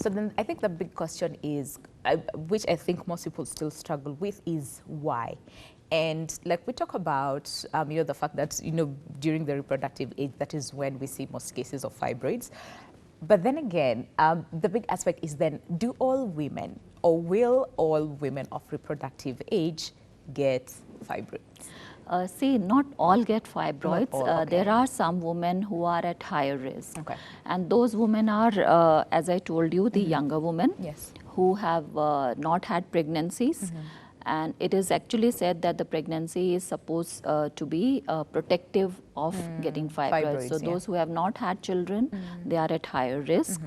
So then I think the big question is, which I think most people still struggle with, is why. And like we talk about, the fact that, during the reproductive age, that is when we see most cases of fibroids. But then again, the big aspect is then, do all women, or will all women of reproductive age get fibroids? See, not all get fibroids. Not all, okay. There are some women who are at higher risk. Okay. And those women are, as I told you, the younger women Yes. who have not had pregnancies. And it is actually said that the pregnancy is supposed to be protective of getting fibroids. So Fibroids, yeah. those who have not had children, they are at higher risk.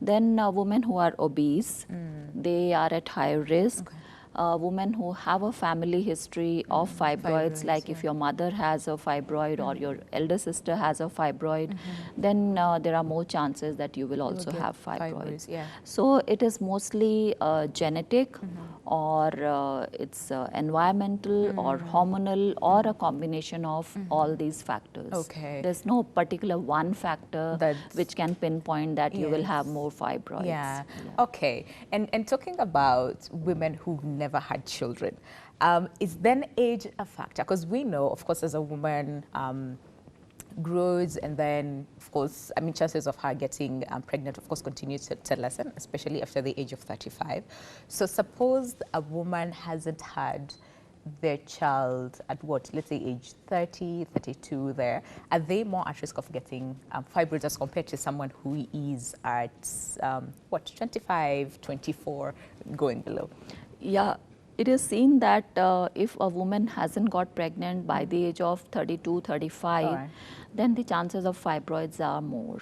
Then women who are obese, they are at higher risk. Women who have a family history of fibroids, like if your mother has a fibroid or your elder sister has a fibroid, then there are more chances that you will also have fibroids. Yeah. So it is mostly genetic, or it's environmental or hormonal, or a combination of all these factors. Okay. There's no particular one factor which can pinpoint that you will have more fibroids. Yeah. Okay. And talking about women who never had children, is then age a factor? Because we know, of course, as a woman grows, and then, of course, chances of her getting pregnant, of course, continue to lessen, especially after the age of 35. So suppose a woman hasn't had their child at what, let's say age 30, 32 there, are they more at risk of getting fibroids as compared to someone who is at, 25, 24, going below? Yeah, it is seen that if a woman hasn't got pregnant by the age of 32, 35, then the chances of fibroids are more.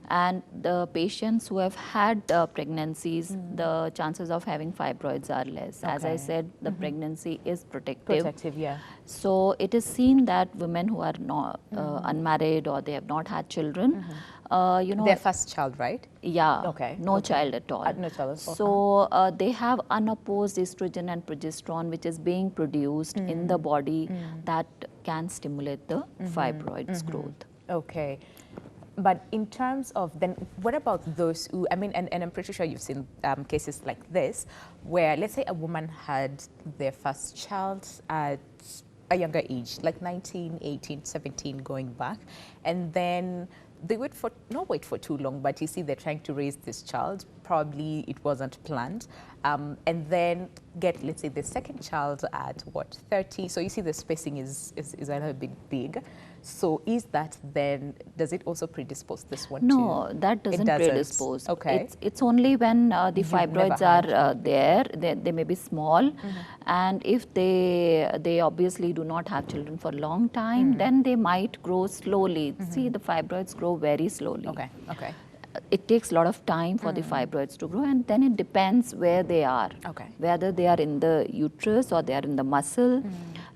And the patients who have had pregnancies, the chances of having fibroids are less. As I said, the pregnancy is protective. Protective, yeah. So it is seen that women who are not unmarried, or they have not had children, their first child, right? Yeah. Okay. No child at all. No child at all. So they have unopposed estrogen and progesterone, which is being produced in the body, that can stimulate the fibroids growth. Okay. But in terms of then, what about those who, and I'm pretty sure you've seen cases like this, where let's say a woman had their first child at a younger age, like 19, 18, 17 going back, and then they not wait for too long, but you see they're trying to raise this child, probably it wasn't planned, and then get, let's say, the second child at what, 30, so you see the spacing is a little bit big. So is that then, does it also predispose this one? No, that doesn't predispose. Okay. It's only when the fibroids are there, they may be small, and if they obviously do not have children for a long time, then they might grow slowly. See, the fibroids grow very slowly. Okay, okay. It takes a lot of time for the fibroids to grow, and then it depends where they are. Okay. Whether they are in the uterus or they are in the muscle,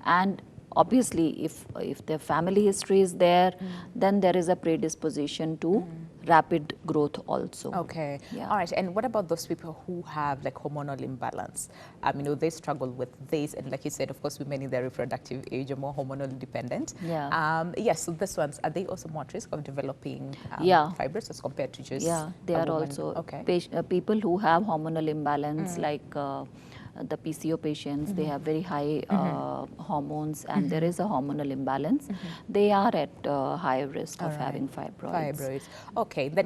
and obviously, if their family history is there, then there is a predisposition to rapid growth also. Okay. Yeah. All right. And what about those people who have like hormonal imbalance? They struggle with this, and like you said, of course, women in their reproductive age are more hormonally dependent. Yeah. Yes. So these ones, are they also more at risk of developing fibroids as compared to just they are woman? also people who have hormonal imbalance, like the PCO patients, they have very high hormones, and there is a hormonal imbalance. They are at higher risk of having fibroids. Okay, then